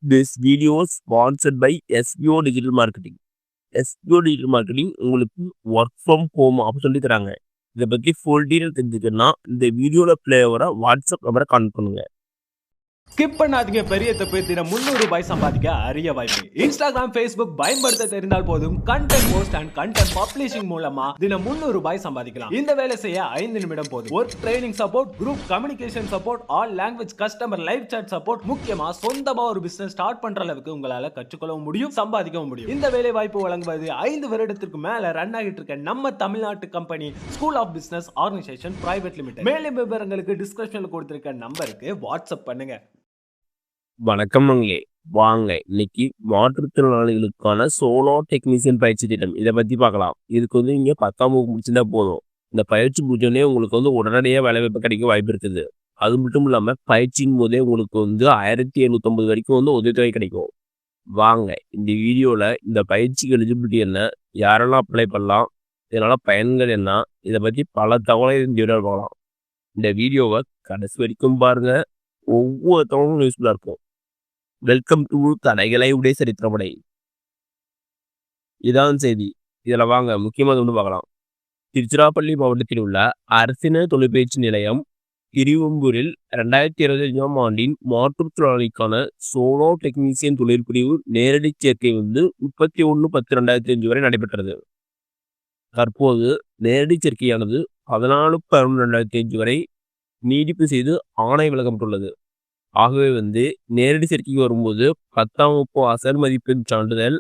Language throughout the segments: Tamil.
This video is sponsored by SBO Digital Marketing. SBO Digital Marketing உங்களுக்கு ஒர்க் ஃப்ரம் ஹோம் ஆப்பர்ச்சுனிட்டி தராங்க. இதை பற்றி ஃபுல் டீட்டெயில் தெரிஞ்சுக்கணும்னா இந்த வீடியோவில் ப்ளே ஆகிற வாட்ஸ்அப் நம்பரை கான்டெக்ட் பண்ணுங்க. ஸ்கிப் பண்ணாதீங்க. பெரிய தப்பு. தினம் ₹300 சம்பாதிக்க அரிய வாய்ப்பு. இன்ஸ்டாகிராம், ஃபேஸ்புக் பயன்படுத்த தெரிந்தால் போதும். Content post and content publishing மூலமா தினம் ₹300 சம்பாதிக்கலாம். இந்த வேலை செய்ய 5 நிமிடம் போதும். Work training support, group communication support, all language customer live chat support, முக்கியமா சொந்தமா ஒரு பிசினஸ் ஸ்டார்ட் பண்ற அளவுக்கு உங்களால கற்றுக்கொள்ளவும் முடியும், சம்பாதிக்கவும் முடியும். இந்த வேலை வாய்ப்பு வழங்குவது 5 வருடத்திற்கு மேல ரன் ஆகிட்டு இருக்க நம்ம தமிழ்நாட்டு company school of business organisation private limited. மேலும் விவரங்களுக்கு டிஸ்கிரிப்ஷன்ல கொடுத்திருக்க நம்பருக்கு வாட்ஸ்அப் பண்ணுங்க. வணக்கம் மங்களே, வாங்க இன்னைக்கு மாற்றுத்திறனாளிகளுக்கான சோலோ டெக்னீசியன் பயிற்சி திட்டம் இதை பற்றி பார்க்கலாம். இதுக்கு இங்கே 10ஆம் வகுப்பு முடிச்சிருந்தா போதும். இந்த பயிற்சி முடிச்சோடனே உங்களுக்கு உடனடியாக வேலைவாய்ப்பு கிடைக்க வாய்ப்பு இருக்குது. அது மட்டும் இல்லாமல் பயிற்சியின் போதே உங்களுக்கு 1750 வரைக்கும் உதவித்தொகை கிடைக்கும். வாங்க இந்த வீடியோவில் இந்த பயிற்சிக்கு எலிஜிபிலிட்டி என்ன, யாரெல்லாம் அப்ளை பண்ணலாம், இதனால் பயன்கள் என்ன, இதை பற்றி பல தகவலை இந்த வீடியோவில் பார்க்கலாம். இந்த வீடியோவை கடைசி வரைக்கும் பாருங்கள், ஒவ்வொரு தகவலும் யூஸ்ஃபுல்லாக இருக்கும். வெல்கம் டு தடைகளை உடைய சரித்திரப்படை. இதான் செய்தி. இதில் வாங்க முக்கியமாக பார்க்கலாம். திருச்சிராப்பள்ளி மாவட்டத்தில் உள்ள அரசின தொழிற்பயிற்சி நிலையம் திருவெம்பூரில் 2025ஆம் ஆண்டின் மாற்றுத்திறனாளிக்கான சோலோ டெக்னீசியன் தொழிற்பிரிவு நேரடி சேர்க்கை 31/10/2005 வரை நடைபெற்றது. தற்போது நேரடி சேர்க்கையானது 14/11/2005 வரை நீடிப்பு செய்து ஆணை வழங்கப்பட்டுள்ளது. ஆகவே நேரடி சேர்க்கைக்கு வரும்போது 10ஆம் வகுப்பு அசல் மதிப்பெண் சான்றிதழ்,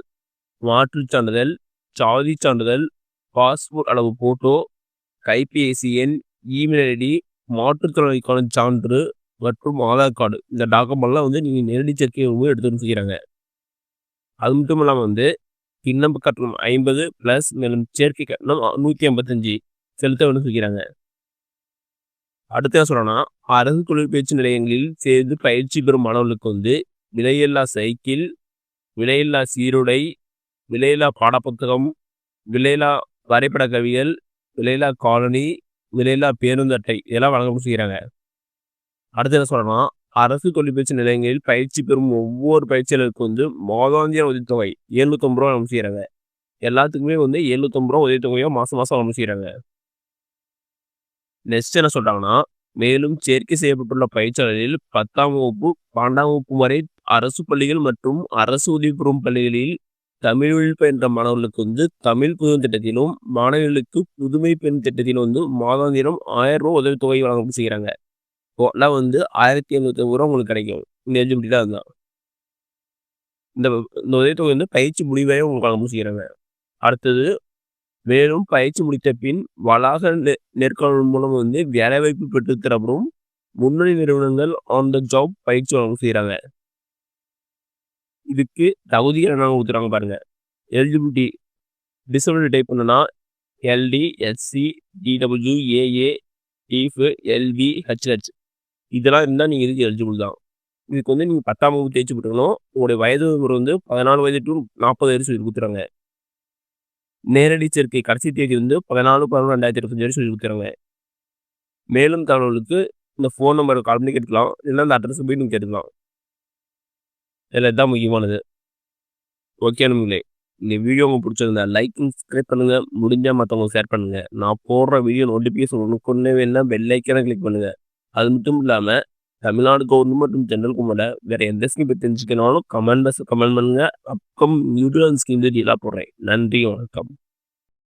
மாற்றுச் சான்றிதழ், சாதி சான்றிதழ், பாஸ்போர்ட் அளவு போட்டோ, கைபேசி எண், இமெயில் ஐடி, மாற்றுத்திறனாளிக்கான சான்று மற்றும் ஆதார் கார்டு, இந்த டாக்குமெண்ட்லாம் நீங்கள் நேரடி சேர்க்கை வரும்போது எடுத்து செய்கிறாங்க. அது மட்டும் இல்லாமல் விண்ணப்ப கட்டணம் 50 + மேலும் சேர்க்கை கட்டணம் 185 செலுத்த வேண்டும் செய்கிறாங்க. அடுத்த சொல்லணும்னா, அரசு தொழிற்பயிற்சி நிலையங்களில் சேர்ந்து பயிற்சி பெறும் மாணவர்களுக்கு விலையில்லா சைக்கிள், விலையில்லா சீருடை, விலையில்லா பாடப்புத்தகம், விலையில்லா வரைபட கவிகள், விலையில்லா காலனி, விலையில்லா பேருந்து அட்டை இதெல்லாம் வழங்க செய்கிறாங்க. அடுத்த சொல்லணும்னா, அரசு தொழிற்பயிற்சி நிலையங்களில் பயிற்சி பெறும் ஒவ்வொரு பயிற்சியாளருக்கும் மாதாந்திர உதவித்தொகை ₹750 வழங்க செய்கிறாங்க. எல்லாத்துக்குமே ₹750 உதவித்தொகையோ மாதம் வழங்க செய்கிறாங்க. நெக்ஸ்ட் என்ன சொல்றாங்கன்னா, மேலும் சேர்க்கை செய்யப்பட்டுள்ள பயிற்சியாளரில் 10ஆம் வகுப்பு 12ஆம் வகுப்பு வரை அரசு பள்ளிகள் மற்றும் அரசு உதவி பெறும் பள்ளிகளில் தமிழ் வழி பயின்ற மாணவர்களுக்கு தமிழ் புதுமை திட்டத்திலும், மாணவர்களுக்கு புதுமை பெண் திட்டத்திலும் மாதாந்திரம் ₹1000 உதவித்தொகை வழங்க செய்கிறாங்க. டோட்டலாக ₹1750 உங்களுக்கு கிடைக்கும். இந்த எலிஜிபிலிட்டி தான் அதுதான். இந்த உதவித்தொகை பயிற்சி முடிவை உங்களுக்கு வழங்க செய்கிறாங்க. அடுத்தது, மேலும் பயிற்சி முடித்த பின் வளாக நேர்காணல் மூலம் வேலைவாய்ப்பு பெற்றுத்தரப்படும் முன்னணி நிறுவனங்கள் ஆன் த ஜாப் பயிற்சி வழங்க செய்கிறாங்க. இதுக்கு தகுதி என்ன கொடுத்துறாங்க பாருங்க. எலிஜிபிலிட்டி டிசபிலிட்டி டைப் பண்ணனா LD, SC, DW, AA, TIF, LV, HH இதெல்லாம் இருந்தால் நீங்கள் இதுக்கு எலிஜிபிள் தான். இதுக்கு நீங்கள் 10ஆம் வகுப்பு தேர்ச்சி பெற்றுக்கணும். உங்களுடைய வயது 14 வயது டு 40 வயது சொல்லி கொடுத்துறாங்க. நேரடி சேர்க்கை கடைசி தேதி 14/11/2025 சொல்லி கொடுத்துறாங்க. மேலும் தகவலுக்கு இந்த ஃபோன் நம்பரை கால் பண்ணி கேட்டுக்கலாம், இல்லை அந்த அட்ரஸ் போய் நீங்கள் கேட்டுக்கலாம். இதில் இதுதான் முக்கியமானது. ஓகே நண்பர்களே, இந்த வீடியோ உங்களுக்கு பிடிச்சிருந்தா லைக் சப்ஸ்கிரைப் பண்ணுங்கள், முடிஞ்சால் மற்றவங்களுக்கு ஷேர் பண்ணுங்கள். நான் போடுற வீடியோ நோட்டிஃபிகேஷன் ஒன்று வேணும்னா பெல் ஐக்கானை கிளிக் பண்ணுங்கள். அது மட்டும் இல்லாமல் தமிழ்நாடு கவர்மெண்ட் மற்றும் ஜென்ரல் கவர்மெண்ட்டை வேறு எந்த ஸ்கீம் பற்றி தெரிஞ்சுக்கனாலும் கமெண்ட் பண்ணுங்கள். அப்புறம் யூடியூப் ஸ்கீம் டீலாக போடுறேன். நன்றி, வணக்கம்.